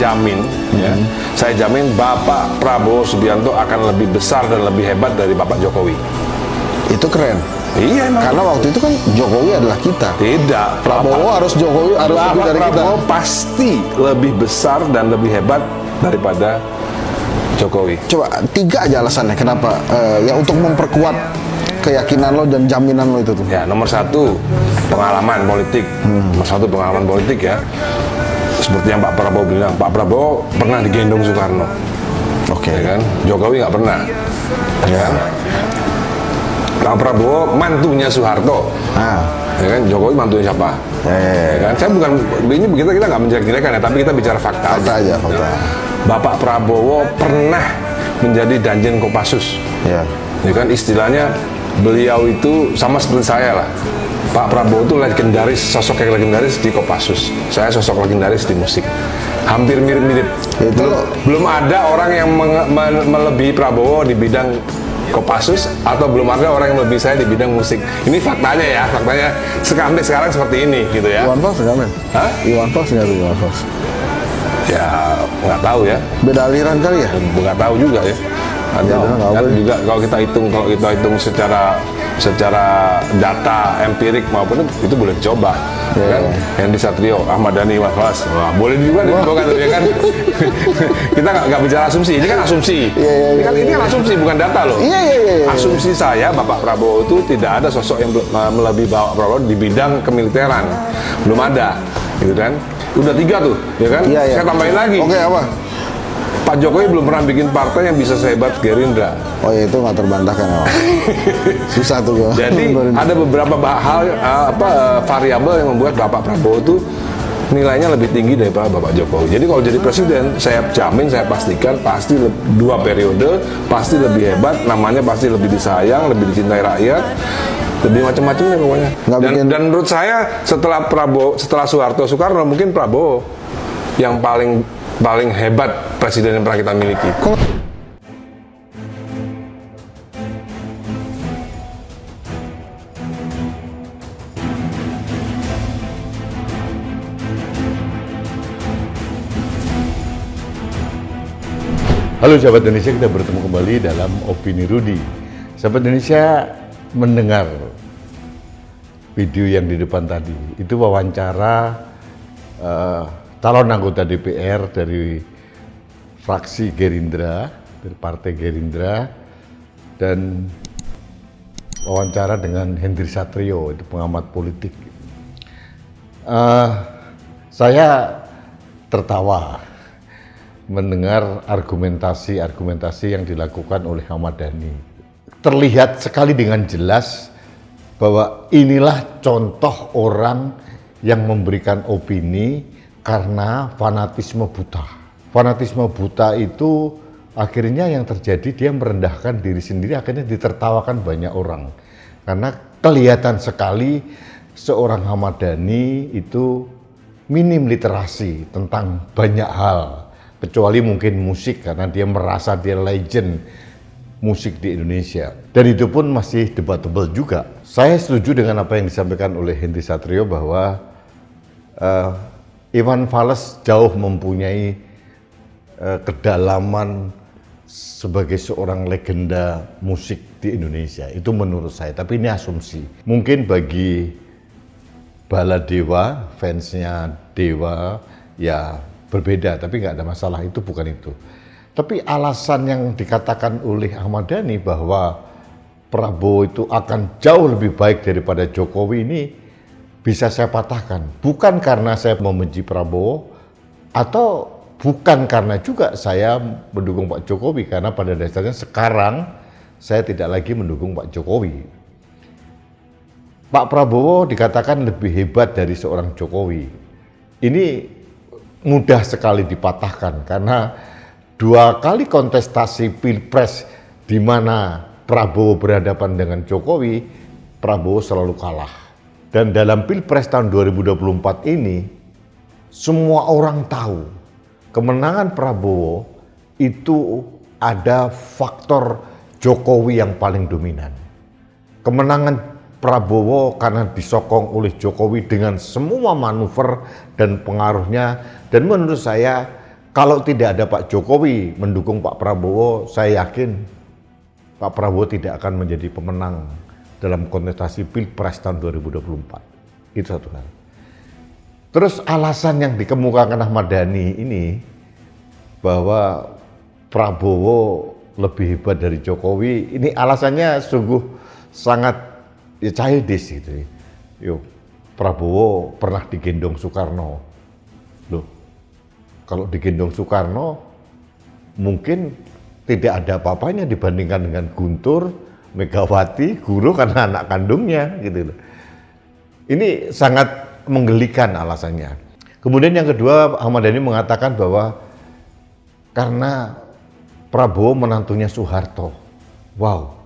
jamin, ya, saya jamin Bapak Prabowo Subianto akan lebih besar dan lebih hebat dari Bapak Jokowi. Itu keren. Iya emang. Karena waktu itu kan Jokowi adalah kita. Tidak. Prabowo harus Jokowi harus lebih dari kita. Prabowo pasti lebih besar dan lebih hebat daripada Jokowi. Coba 3 aja alasannya kenapa ya untuk memperkuat keyakinan lo dan jaminan lo itu tuh. Ya, nomor 1 pengalaman politik. Nomor 1 pengalaman politik ya. Seperti yang Pak Prabowo bilang, Pak Prabowo pernah digendong Soekarno. Oke. Ya kan? Jokowi nggak pernah. Ya kan? Pak Prabowo mantunya Soeharto. Ya kan? Jokowi mantunya siapa? Ya kan? Saya bukan ini kita nggak menjelek-jelekan ya, tapi kita bicara fakta. Fakta aja, fakta. Bapak Prabowo pernah menjadi Danjen Kopassus. Ya. Ya kan, istilahnya beliau itu sama seperti saya lah. Pak Prabowo itu legendaris, sosok yang legendaris di Kopassus. Saya sosok legendaris di musik. Hampir mirip-mirip. Belum ada orang yang melebihi Prabowo di bidang Kopassus, atau belum ada orang yang melebihi saya di bidang musik. Ini faktanya ya, faktanya sampai sekarang seperti ini gitu ya. Iwan Fals nggak, men? Hah? Iwan Fals nggak tuh, Iwan Fals? Ya nggak tahu ya. Beda aliran kali ya? Nggak tahu juga ya. Kan juga kalau kita hitung secara data empirik maupun itu boleh dicoba. Ya kan? Hendy Satrio, Ahmad Dhani, Iwan Fals, boleh juga dicoba ya kan? Kita nggak bicara asumsi, ini kan asumsi. Ini kan asumsi bukan data loh. Asumsi saya Bapak Prabowo itu tidak ada sosok yang melebihi Bapak Prabowo di bidang kemiliteran, belum ada, gitu kan? Udah 3 tuh, ya kan? Saya tambahin lagi. Oke, apa? Pak Jokowi belum pernah bikin partai yang bisa sehebat Gerindra. Oh ya, itu nggak terbantahkan ya. Susah tuh gua. Jadi ada beberapa hal variabel yang membuat Bapak Prabowo itu nilainya lebih tinggi daripada Bapak Jokowi. Jadi kalau jadi presiden, saya jamin, saya pastikan pasti 2 periode, pasti lebih hebat, namanya pasti lebih disayang, lebih dicintai rakyat, lebih macam-macam ya pokoknya. Dan menurut saya setelah Soeharto, Soekarno, mungkin Prabowo yang paling hebat presiden yang pernah kita miliki. Halo sahabat Indonesia, kita bertemu kembali dalam Opini Rudy. Sahabat Indonesia, mendengar video yang di depan tadi, itu wawancara calon anggota DPR dari fraksi Gerindra, dari Partai Gerindra, dan wawancara dengan Hendy Satrio, itu pengamat politik. Saya tertawa mendengar argumentasi yang dilakukan oleh Ahmad Dhani. Terlihat sekali dengan jelas bahwa inilah contoh orang yang memberikan opini karena fanatisme buta. Fanatisme buta itu akhirnya yang terjadi, dia merendahkan diri sendiri, akhirnya ditertawakan banyak orang. Karena kelihatan sekali seorang Ahmad Dhani itu minim literasi tentang banyak hal, kecuali mungkin musik, karena dia merasa dia legend musik di Indonesia. Dan itu pun masih debatable juga. Saya setuju dengan apa yang disampaikan oleh Hendy Satrio bahwa Iwan Fals jauh mempunyai kedalaman sebagai seorang legenda musik di Indonesia. Itu menurut saya, tapi ini asumsi. Mungkin bagi Bala Dewa, fansnya Dewa, ya berbeda, tapi nggak ada masalah, itu bukan itu. Tapi alasan yang dikatakan oleh Ahmad Dhani bahwa Prabowo itu akan jauh lebih baik daripada Jokowi ini bisa saya patahkan. Bukan karena saya membenci Prabowo, atau bukan karena juga saya mendukung Pak Jokowi, karena pada dasarnya sekarang saya tidak lagi mendukung Pak Jokowi. Pak Prabowo dikatakan lebih hebat dari seorang Jokowi. Ini mudah sekali dipatahkan karena 2 kali kontestasi Pilpres di mana Prabowo berhadapan dengan Jokowi, Prabowo selalu kalah. Dan dalam Pilpres tahun 2024 ini, semua orang tahu kemenangan Prabowo itu ada faktor Jokowi yang paling dominan. Kemenangan Prabowo karena disokong oleh Jokowi dengan semua manuver dan pengaruhnya, dan menurut saya kalau tidak ada Pak Jokowi mendukung Pak Prabowo, saya yakin Pak Prabowo tidak akan menjadi pemenang dalam kontestasi Pilpres tahun 2024. Itu satu hal. Terus alasan yang dikemukakan Ahmad Dhani ini bahwa Prabowo lebih hebat dari Jokowi, ini alasannya sungguh sangat childish gitu. Yo, Prabowo pernah digendong Soekarno. Loh, kalau digendong Soekarno mungkin tidak ada apa-apanya dibandingkan dengan Guntur, Megawati, Guru karena anak kandungnya gitu loh. Ini sangat menggelikan alasannya. Kemudian yang kedua, Ahmad Dhani mengatakan bahwa karena Prabowo menantunya Soeharto. Wow,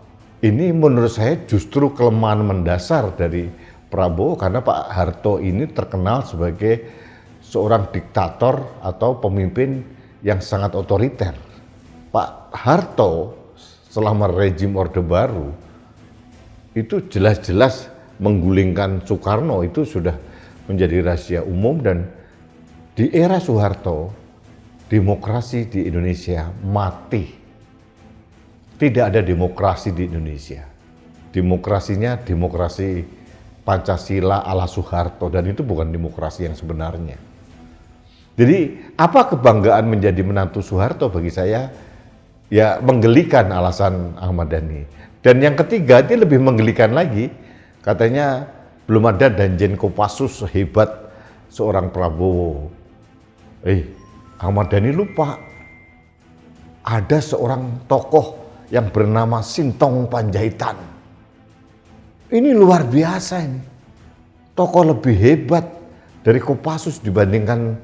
ini menurut saya justru kelemahan mendasar dari Prabowo karena Pak Harto ini terkenal sebagai seorang diktator atau pemimpin yang sangat otoriter. Pak Harto selama rejim Orde Baru itu jelas-jelas menggulingkan Soekarno, itu sudah menjadi rahasia umum. Dan di era Soeharto demokrasi di Indonesia mati. Tidak ada demokrasi di Indonesia. Demokrasinya demokrasi Pancasila ala Soeharto, dan itu bukan demokrasi yang sebenarnya. Jadi apa kebanggaan menjadi menantu Soeharto bagi saya? Ya menggelikan alasan Ahmad Dhani. Dan yang ketiga, dia lebih menggelikan lagi. Katanya belum ada Danjen Kopassus sehebat seorang Prabowo. Ahmad Dhani lupa. Ada seorang tokoh yang bernama Sintong Panjaitan. Ini luar biasa ini. Tokoh lebih hebat dari Kopassus dibandingkan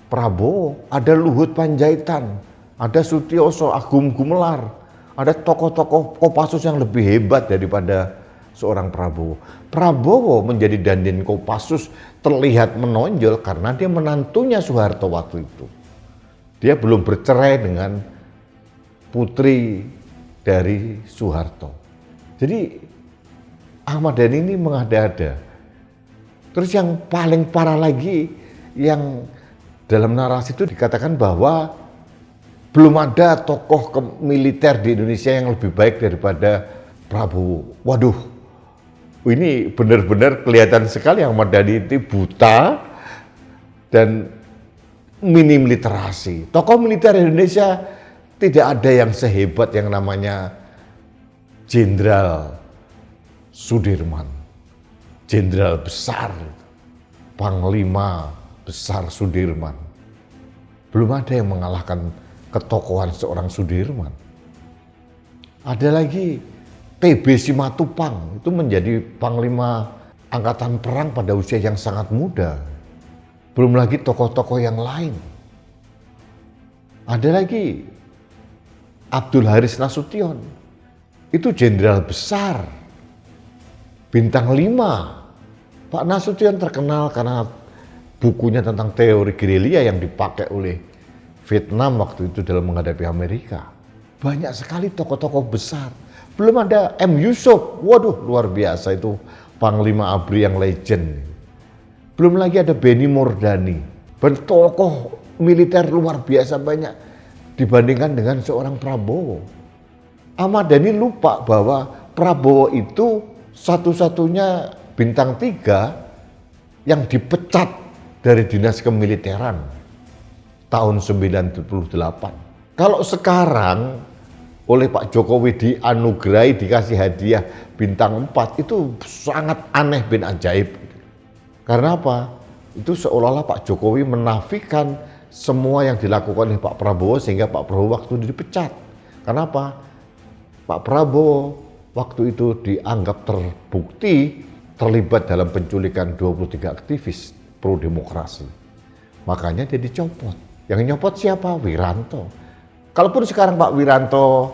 Prabowo. Ada Luhut Panjaitan, ada Sutioso, Agung Gumelar, ada tokoh-tokoh Kopassus yang lebih hebat daripada seorang Prabowo. Prabowo menjadi Danjen Kopassus terlihat menonjol karena dia menantunya Soeharto waktu itu. Dia belum bercerai dengan putri dari Soeharto. Jadi Ahmad Dhani ini mengada-ada. Terus yang paling parah lagi, yang dalam narasi itu dikatakan bahwa belum ada tokoh militer di Indonesia yang lebih baik daripada Prabowo. Waduh, ini benar-benar kelihatan sekali Ahmad Dhani itu buta dan minim literasi. Tokoh militer Indonesia tidak ada yang sehebat yang namanya Jenderal Sudirman. Jenderal besar, Panglima besar Sudirman. Belum ada yang mengalahkan ketokohan seorang Sudirman. Ada lagi TB Simatupang, itu menjadi Panglima Angkatan Perang pada usia yang sangat muda. Belum lagi tokoh-tokoh yang lain. Ada lagi Abdul Haris Nasution, itu jenderal besar, bintang 5. Pak Nasution terkenal karena bukunya tentang teori gerilya yang dipakai oleh Vietnam waktu itu dalam menghadapi Amerika. Banyak sekali tokoh-tokoh besar. Belum ada M. Yusuf, waduh luar biasa itu Panglima ABRI yang legend. Belum lagi ada Benny Mordani, tokoh militer luar biasa banyak dibandingkan dengan seorang Prabowo. Ahmad Dhani lupa bahwa Prabowo itu satu-satunya bintang 3 yang dipecat dari dinas kemiliteran tahun 98. Kalau sekarang oleh Pak Jokowi dianugerahi, dikasih hadiah bintang 4, itu sangat aneh bin ajaib. Karena apa? Itu seolah-olah Pak Jokowi menafikan semua yang dilakukan oleh Pak Prabowo sehingga Pak Prabowo waktu itu dipecat. Kenapa? Pak Prabowo waktu itu dianggap terbukti terlibat dalam penculikan 23 aktivis pro demokrasi. Makanya dia dicopot. Yang nyopot siapa? Wiranto. Kalaupun sekarang Pak Wiranto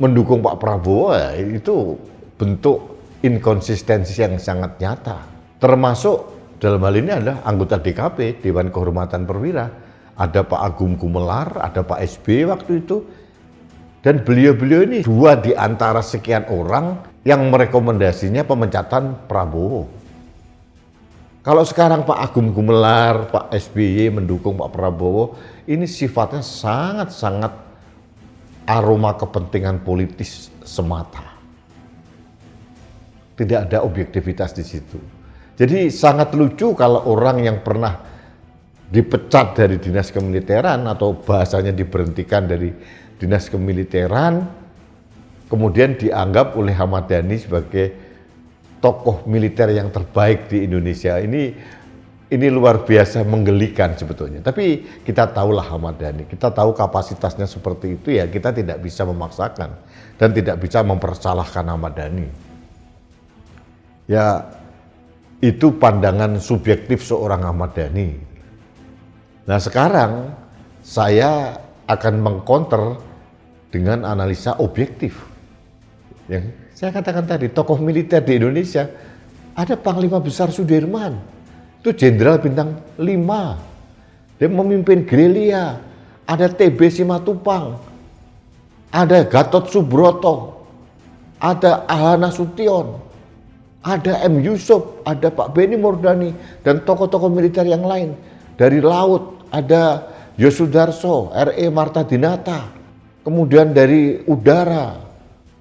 mendukung Pak Prabowo, ya itu bentuk inkonsistensi yang sangat nyata. Termasuk dalam hal ini adalah anggota DKP, Dewan Kehormatan Perwira. Ada Pak Agung Gumelar, ada Pak SBY waktu itu. Dan beliau-beliau ini 2 di antara sekian orang yang merekomendasinya pemecatan Prabowo. Kalau sekarang Pak Agung Gumelar, Pak SBY mendukung Pak Prabowo, ini sifatnya sangat-sangat aroma kepentingan politis semata. Tidak ada objektivitas di situ. Jadi sangat lucu kalau orang yang pernah dipecat dari dinas kemiliteran atau bahasanya diberhentikan dari dinas kemiliteran, kemudian dianggap oleh Ahmad Dhani sebagai tokoh militer yang terbaik di Indonesia. Ini luar biasa menggelikan sebetulnya. Tapi kita tahulah Ahmad Dhani, kita tahu kapasitasnya seperti itu, ya kita tidak bisa memaksakan dan tidak bisa mempersalahkan Ahmad Dhani. Ya itu pandangan subjektif seorang Ahmad Dhani. Nah sekarang saya akan mengcounter dengan analisa objektif. Yang saya katakan tadi, tokoh militer di Indonesia, ada Panglima Besar Sudirman, itu Jenderal Bintang 5, dia memimpin gerilya. Ada TB Simatupang, ada Gatot Subroto, ada Aha Nasution, ada M. Yusuf, ada Pak Benny Murdani, dan tokoh-tokoh militer yang lain. Dari laut ada Yosudarso, R.E. Marta Dinata, kemudian dari udara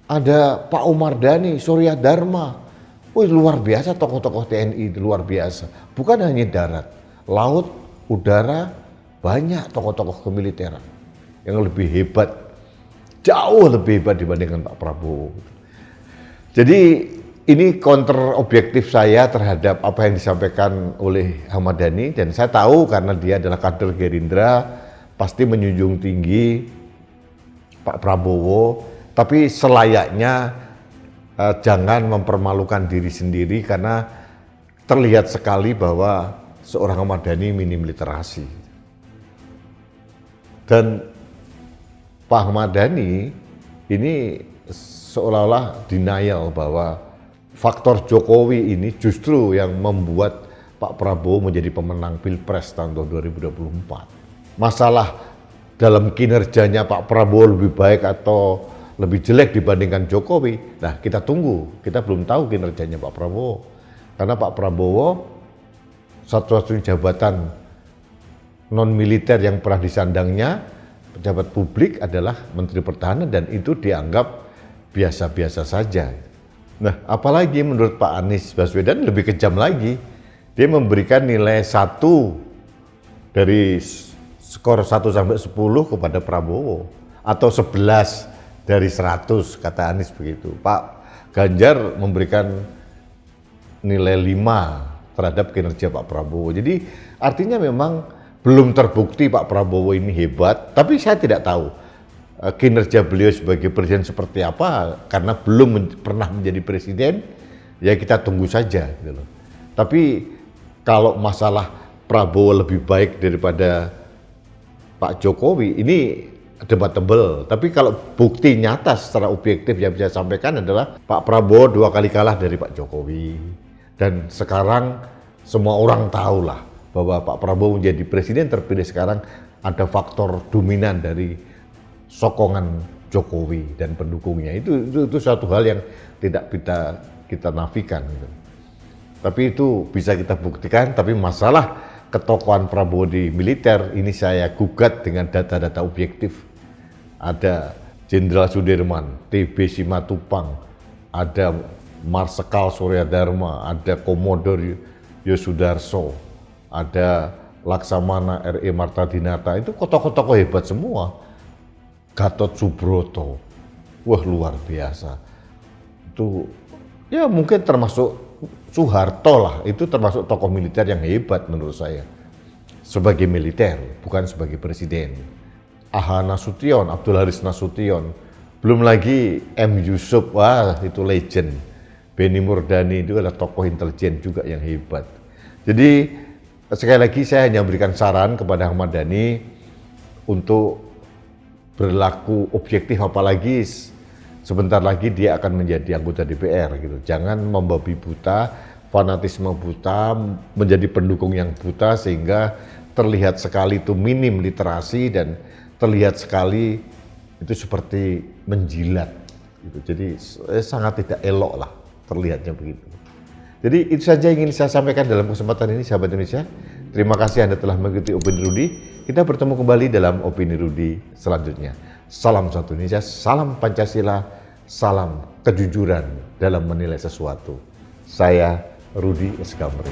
ada Pak Umar Dhani, Surya Dharma. Wih, luar biasa tokoh-tokoh TNI, luar biasa. Bukan hanya darat, laut, udara, banyak tokoh-tokoh kemiliteran yang lebih hebat, jauh lebih hebat dibandingkan Pak Prabowo. Jadi ini counter objektif saya terhadap apa yang disampaikan oleh Ahmad Dhani, dan saya tahu karena dia adalah kader Gerindra, pasti menjunjung tinggi Pak Prabowo. Tapi selayaknya jangan mempermalukan diri sendiri, karena terlihat sekali bahwa seorang Ahmad Dhani minim literasi. Dan Pak Ahmad Dhani ini seolah-olah denial bahwa faktor Jokowi ini justru yang membuat Pak Prabowo menjadi pemenang Pilpres tahun 2024. Masalah dalam kinerjanya Pak Prabowo lebih baik atau lebih jelek dibandingkan Jokowi. Nah, kita tunggu. Kita belum tahu kinerjanya Pak Prabowo. Karena Pak Prabowo satu-satunya jabatan non-militer yang pernah disandangnya, pejabat publik, adalah Menteri Pertahanan, dan itu dianggap biasa-biasa saja. Nah, apalagi menurut Pak Anies Baswedan lebih kejam lagi. Dia memberikan nilai 1 dari skor 1 sampai 10 kepada Prabowo, atau 11 dari 100, kata Anies begitu. Pak Ganjar memberikan nilai 5 terhadap kinerja Pak Prabowo. Jadi artinya memang belum terbukti Pak Prabowo ini hebat, tapi saya tidak tahu kinerja beliau sebagai presiden seperti apa, karena belum pernah menjadi presiden, ya kita tunggu saja gitu loh. Tapi kalau masalah Prabowo lebih baik daripada Pak Jokowi, ini debatable. Tapi kalau bukti nyata secara objektif yang bisa sampaikan adalah Pak Prabowo 2 kali kalah dari Pak Jokowi. Dan sekarang semua orang tahu lah bahwa Pak Prabowo menjadi presiden terpilih sekarang ada faktor dominan dari sokongan Jokowi dan pendukungnya. Itu suatu hal yang tidak kita nafikan gitu. Tapi itu bisa kita buktikan. Tapi masalah ketokohan Prabowo di militer ini saya gugat dengan data-data objektif. Ada Jenderal Sudirman, TB Simatupang, ada Marsekal Surya Dharma, ada Komodor Yosudarso, ada Laksamana R.E. Marta Dinata. Itu tokoh-tokoh hebat semua. Gatot Subroto, wah luar biasa. Itu ya mungkin termasuk Soeharto lah, itu termasuk tokoh militer yang hebat menurut saya. Sebagai militer, bukan sebagai presiden. Aha Nasution, Abdul Haris Nasution, belum lagi M. Yusuf, wah itu legend. Benny Murdani itu adalah tokoh intelijen juga yang hebat. Jadi sekali lagi saya hanya memberikan saran kepada Ahmad Dhani untuk berlaku objektif, apalagi sebentar lagi dia akan menjadi anggota DPR gitu. Jangan membabi buta, fanatisme buta, menjadi pendukung yang buta sehingga terlihat sekali itu minim literasi dan terlihat sekali itu seperti menjilat gitu. Jadi sangat tidak elok lah terlihatnya begitu. Jadi itu saja yang ingin saya sampaikan dalam kesempatan ini, sahabat Indonesia. Terima kasih Anda telah mengikuti Opini Rudi. Kita bertemu kembali dalam Opini Rudi selanjutnya. Salam satu Indonesia, salam Pancasila, salam kejujuran dalam menilai sesuatu. Saya Rudi Eskamri.